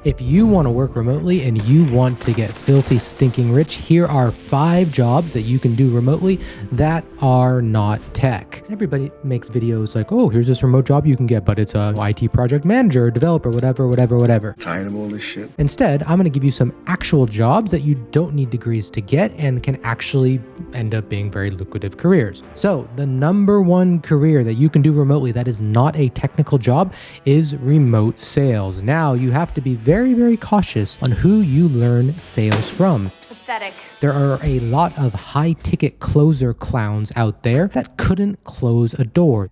If you want to work remotely and you want to get filthy, stinking rich, here are 5 jobs that you can do remotely that are not tech. Everybody makes videos like, oh, here's this remote job you can get, but it's a IT project manager, developer, whatever. Tired of all this shit. Instead, I'm going to give you some actual jobs that you don't need degrees to get and can actually end up being very lucrative careers. So the number 1 career that you can do remotely that is not a technical job is remote sales. Now, you have to be very, very cautious on who you learn sales from. Pathetic. There are a lot of high-ticket closer clowns out there that couldn't close a door.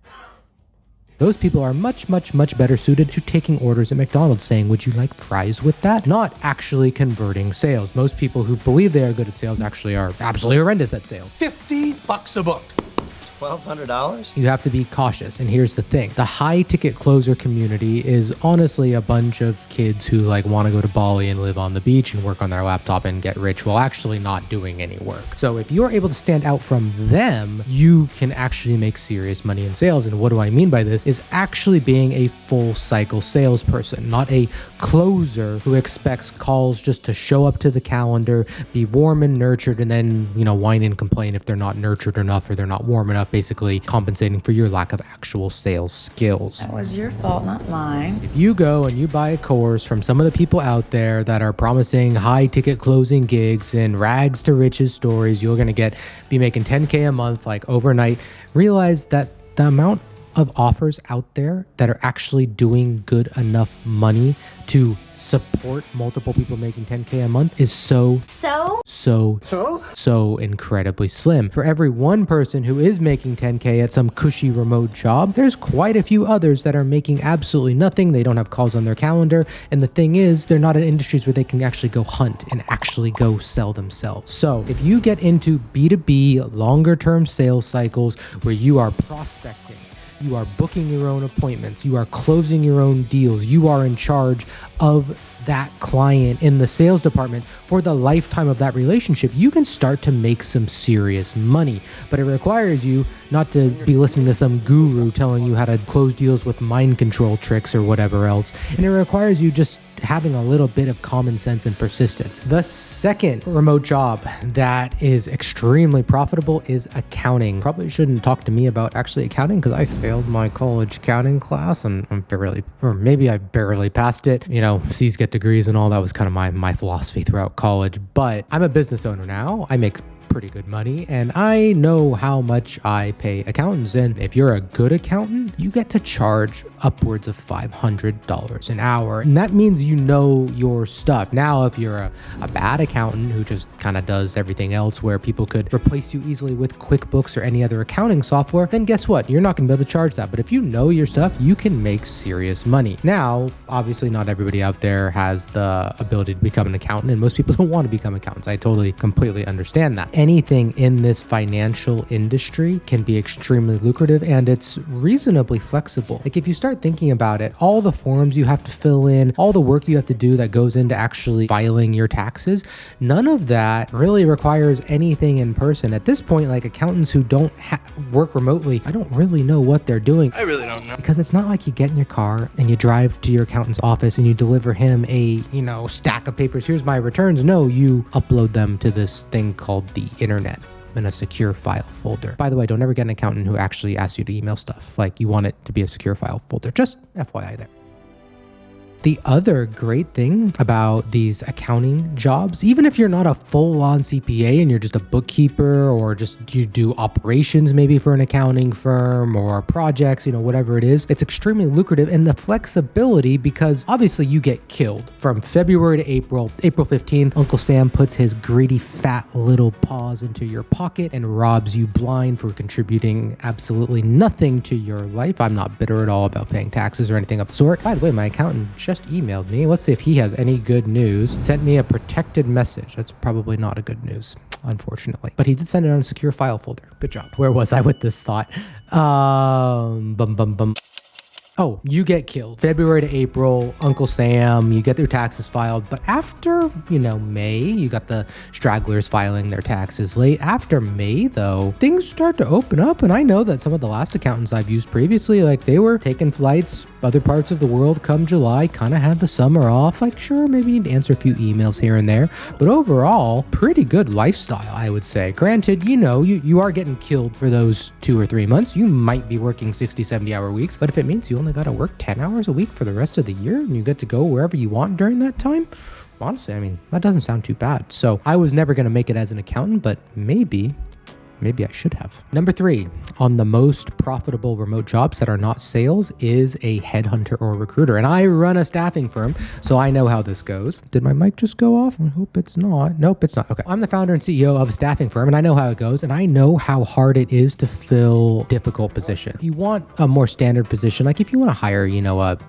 Those people are much better suited to taking orders at McDonald's saying, would you like fries with that? Not actually converting sales. Most people who believe they are good at sales actually are absolutely horrendous at sales. $50 a book. $1,200? You have to be cautious. And here's the thing. The high ticket closer community is honestly a bunch of kids who like want to go to Bali and live on the beach and work on their laptop and get rich while actually not doing any work. So if you're able to stand out from them, you can actually make serious money in sales. And what do I mean by this is actually being a full cycle salesperson, not a closer who expects calls just to show up to the calendar, be warm and nurtured, and then, whine and complain if they're not nurtured enough or they're not warm enough, basically compensating for your lack of actual sales skills. That was your fault, not mine. If you go and you buy a course from some of the people out there that are promising high ticket closing gigs and rags to riches stories, you're going to be making 10K a month like overnight. Realize that the amount of offers out there that are actually doing good enough money to support multiple people making 10K a month is so incredibly slim. For every one person who is making 10K at some cushy remote job, there's quite a few others that are making absolutely nothing. They don't have calls on their calendar. And the thing is, they're not in industries where they can actually go hunt and actually go sell themselves. So if you get into B2B, longer term sales cycles where you are prospecting, you are booking your own appointments, you are closing your own deals, you are in charge of that client in the sales department for the lifetime of that relationship, you can start to make some serious money. But it requires you not to be listening to some guru telling you how to close deals with mind control tricks or whatever else. And it requires you just having a little bit of common sense and persistence. The second remote job that is extremely profitable is accounting. Probably shouldn't talk to me about actually accounting because I failed my college accounting class and maybe I barely passed it. C's get degrees and all that was kind of my philosophy throughout college. But I'm a business owner now. I make pretty good money and I know how much I pay accountants, and if you're a good accountant you get to charge upwards of $500 an hour, and that means you know your stuff. Now if you're a bad accountant who just kind of does everything else where people could replace you easily with QuickBooks or any other accounting software, then guess what, you're not going to be able to charge that. But if you know your stuff, you can make serious money. Now obviously not everybody out there has the ability to become an accountant, and most people don't want to become accountants. I completely understand that. Anything in this financial industry can be extremely lucrative, and it's reasonably flexible. Like if you start thinking about it, all the forms you have to fill in, all the work you have to do that goes into actually filing your taxes, none of that really requires anything in person. At this point, like accountants who don't work remotely, I don't really know what they're doing. I really don't know. Because it's not like you get in your car and you drive to your accountant's office and you deliver him a, stack of papers. Here's my returns. No, you upload them to this thing called the internet in a secure file folder. By the way, don't ever get an accountant who actually asks you to email stuff. Like you want it to be a secure file folder. Just FYI there. The other great thing about these accounting jobs, even if you're not a full-on CPA and you're just a bookkeeper or just you do operations maybe for an accounting firm or projects, whatever it is, it's extremely lucrative. And the flexibility, because obviously you get killed from February to April 15th, Uncle Sam puts his greedy fat little paws into your pocket and robs you blind for contributing absolutely nothing to your life. I'm not bitter at all about paying taxes or anything of the sort. By the way, my accountant just emailed me. Let's see if he has any good news. Sent me a protected message. That's probably not a good news, unfortunately. But he did send it on a secure file folder. Good job. Where was I with this thought? Oh, you get killed. February to April, Uncle Sam, you get their taxes filed. But after, May, you got the stragglers filing their taxes late. After May, though, things start to open up. And I know that some of the last accountants I've used previously, like they were taking flights Other parts of the world come July kind of have the summer off. Like, sure, maybe you need to answer a few emails here and there, but overall, pretty good lifestyle, I would say. Granted, you are getting killed for those 2 or 3 months. You might be working 60, 70-hour weeks, but if it means you only got to work 10 hours a week for the rest of the year and you get to go wherever you want during that time, honestly, I mean, that doesn't sound too bad. So I was never going to make it as an accountant, but maybe I should have. Number 3 on the most profitable remote jobs that are not sales is a headhunter or recruiter. And I run a staffing firm, so I know how this goes. Did my mic just go off? I hope it's not. Nope, it's not. Okay. I'm the founder and CEO of a staffing firm, and I know how it goes, and I know how hard it is to fill difficult positions. If you want a more standard position, like if you want to hire,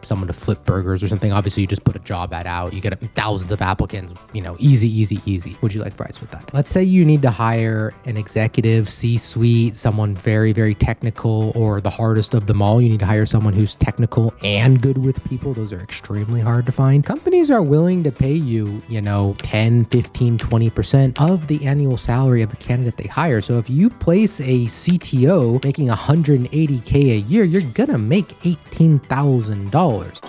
someone to flip burgers or something, obviously you just put a job ad out, you get thousands of applicants, easy. Would you like fries with that? Let's say you need to hire an executive C-suite, someone very, very technical, or the hardest of them all, you need to hire someone who's technical and good with people. Those are extremely hard to find. Companies are willing to pay you, 10, 15, 20% of the annual salary of the candidate they hire. So if you place a CTO making $180K a year, you're gonna make $18,000.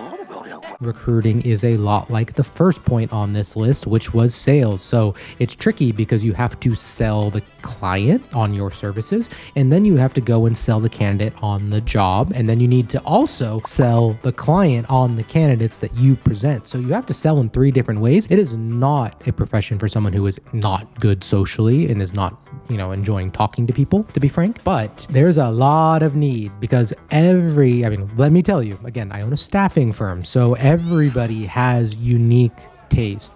Recruiting is a lot like the first point on this list, which was sales. So it's tricky because you have to sell the client on your services, and then you have to go and sell the candidate on the job, and then you need to also sell the client on the candidates that you present. So you have to sell in 3 different ways. It is not a profession for someone who is not good socially and is not, enjoying talking to people, to be frank. But there's a lot of need because let me tell you, again, I own a staffing firm, so everybody has unique taste.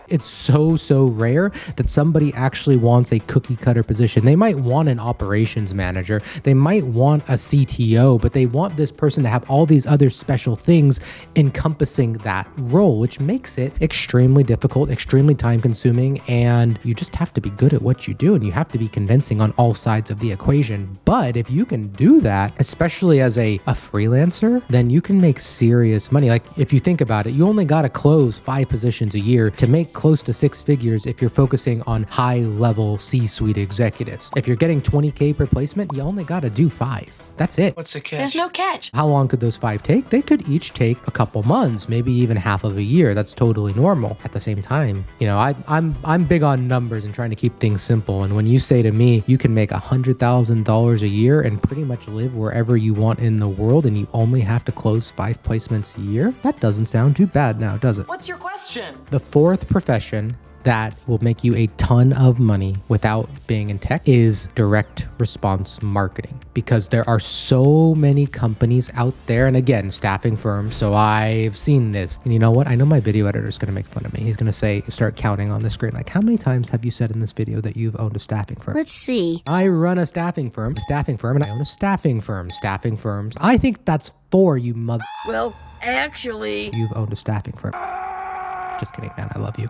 It's so rare that somebody actually wants a cookie cutter position. They might want an operations manager. They might want a CTO, but they want this person to have all these other special things encompassing that role, which makes it extremely difficult, extremely time consuming, and you just have to be good at what you do, and you have to be convincing on all sides of the equation. But if you can do that, especially as a freelancer, then you can make serious money. Like if you think about it, you only got to close 5 positions a year to make close to 6 figures if you're focusing on high level C-suite executives. If you're getting 20K per placement, you only got to do 5. That's it. What's the catch? There's no catch. How long could those 5 take? They could each take a couple months, maybe even half of a year. That's totally normal. At the same time, I'm big on numbers and trying to keep things simple. And when you say to me, you can make $100,000 a year and pretty much live wherever you want in the world, and you only have to close 5 placements a year, that doesn't sound too bad now, does it? What's your question? The 4th profession that will make you a ton of money without being in tech is direct response marketing, because there are so many companies out there. And again, staffing firms, so I've seen this. And you know what? I know my video editor is going to make fun of me. He's going to start counting on the screen, like, how many times have you said in this video that you've owned a staffing firm? Let's see. I run a staffing firm, and I own a staffing firm. Staffing firms. I think that's 4, you mother. Well, actually, You've owned a staffing firm. Just kidding, man. I love you.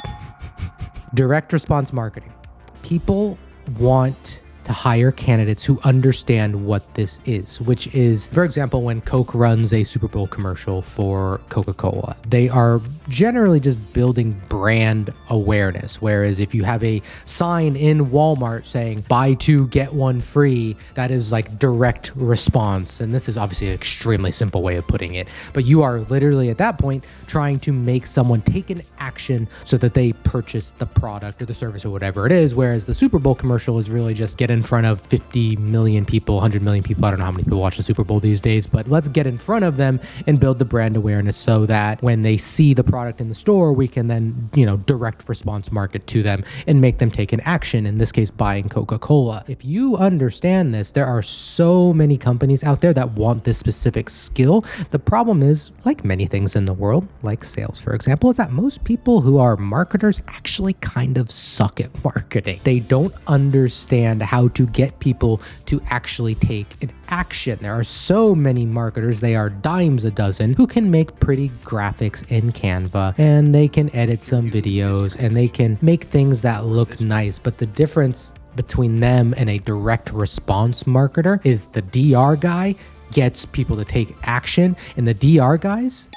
Direct response marketing. People want to hire candidates who understand what this is, which is, for example, when Coke runs a Super Bowl commercial for Coca-Cola, they are generally just building brand awareness. Whereas if you have a sign in Walmart saying buy 2, get 1 free, that is like direct response. And this is obviously an extremely simple way of putting it, but you are literally at that point trying to make someone take an action so that they purchase the product or the service or whatever it is. Whereas the Super Bowl commercial is really just get in front of 50 million people, 100 million people. I don't know how many people watch the Super Bowl these days, but let's get in front of them and build the brand awareness so that when they see the product in the store, we can then, direct response market to them and make them take an action, in this case, buying Coca-Cola. If you understand this, there are so many companies out there that want this specific skill. The problem is, like many things in the world, like sales, for example, is that most people who are marketers actually kind of suck at marketing. They don't understand how to get people to actually take an action. There are so many marketers, they are dimes a dozen, who can make pretty graphics in Canva, and they can edit some videos, and they can make things that look nice. But the difference between them and a direct response marketer is the DR guy gets people to take action, and the DR guys,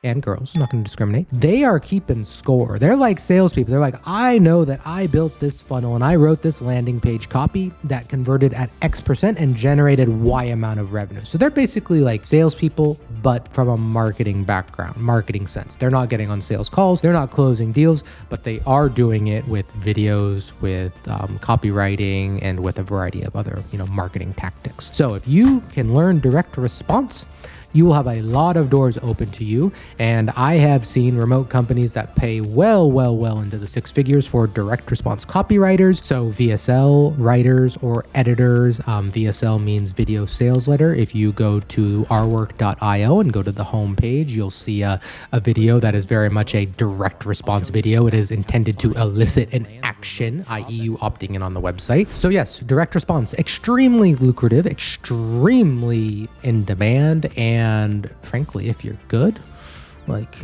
and girls, I'm not going to discriminate, they are keeping score. They're like salespeople. They're like, I know that I built this funnel and I wrote this landing page copy that converted at X% and generated Y amount of revenue. So they're basically like salespeople, but from a marketing background, marketing sense. They're not getting on sales calls. They're not closing deals, but they are doing it with videos, with copywriting, and with a variety of other, marketing tactics. So if you can learn direct response, you will have a lot of doors open to you. And I have seen remote companies that pay well into the six figures for direct response copywriters. So VSL writers or editors. VSL means video sales letter. If you go to ourwork.io and go to the home page, you'll see a video that is very much a direct response video. It is intended to elicit an action, i.e. you opting in on the website. So yes, direct response, extremely lucrative, extremely in demand, and frankly, if you're good,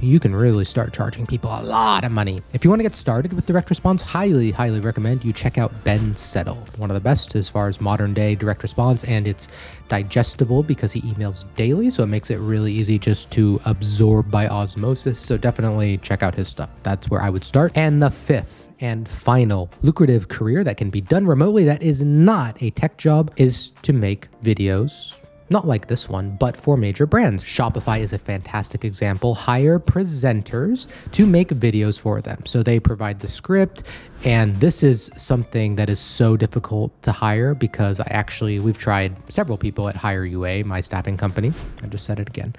you can really start charging people a lot of money. If you want to get started with direct response, highly recommend you check out Ben Settle, one of the best as far as modern day direct response, and it's digestible because he emails daily, so it makes it really easy just to absorb by osmosis. So definitely check out his stuff. That's where I would start. And the fifth and final lucrative career that can be done remotely that is not a tech job is to make videos. Not like this one, but for major brands. Shopify is a fantastic example. Hire presenters to make videos for them. So they provide the script, and this is something that is so difficult to hire because we've tried several people at Hire UA, my staffing company. I just said it again.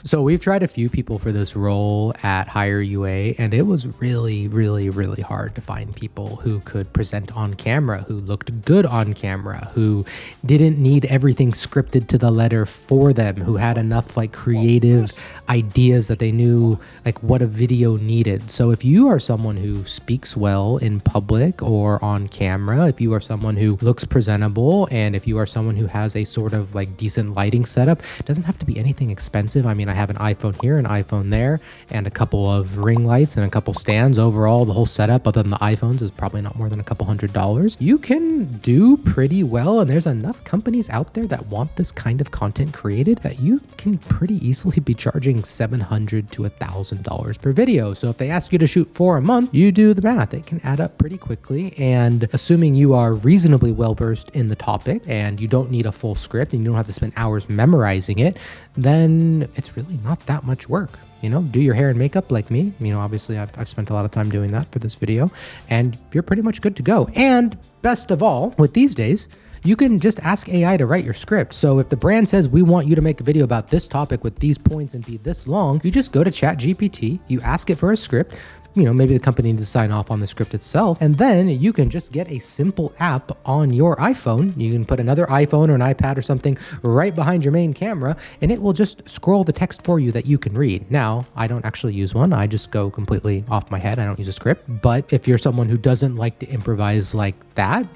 So we've tried a few people for this role at Hire UA, and it was really hard to find people who could present on camera, who looked good on camera, who didn't need everything scripted to the letter for them, who had enough creative ideas that they knew what a video needed. So if you are someone who speaks well in public or on camera, if you are someone who looks presentable, and if you are someone who has a sort of decent lighting setup, it doesn't have to be anything expensive. I mean, I have an iPhone here, an iPhone there, and a couple of ring lights and a couple stands. Overall, the whole setup, other than the iPhones, is probably not more than a couple $100. You can do pretty well, and there's enough companies out there that want this kind of content created that you can pretty easily be charging $700 to $1,000 per video. So if they ask you to shoot 4 a month, you do the math. It can add up pretty quickly, and assuming you are reasonably well-versed in the topic and you don't need a full script and you don't have to spend hours memorizing it, then it's really not that much work. Do your hair and makeup like me. Obviously I've spent a lot of time doing that for this video, and you're pretty much good to go. And best of all, with these days, you can just ask AI to write your script. So if the brand says, we want you to make a video about this topic with these points and be this long, you just go to ChatGPT, you ask it for a script. Maybe the company needs to sign off on the script itself, and then you can just get a simple app on your iPhone. You can put another iPhone or an iPad or something right behind your main camera, and it will just scroll the text for you that you can read. Now, I don't actually use one. I just go completely off my head. I don't use a script. But if you're someone who doesn't like to improvise like that,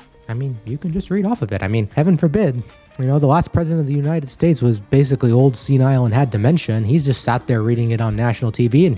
you can just read off of it. heaven forbid. The last president of the United States was basically old, senile, and had dementia, and he's just sat there reading it on national TV, and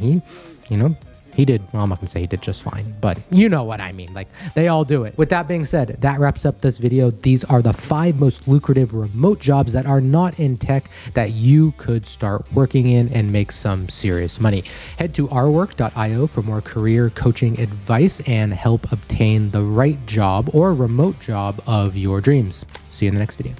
he did, well, I'm not gonna say he did just fine, but you know what I mean. They all do it. With that being said, that wraps up this video. These are the 5 most lucrative remote jobs that are not in tech that you could start working in and make some serious money. Head to ourwork.io for more career coaching advice and help obtain the right job or remote job of your dreams. See you in the next video.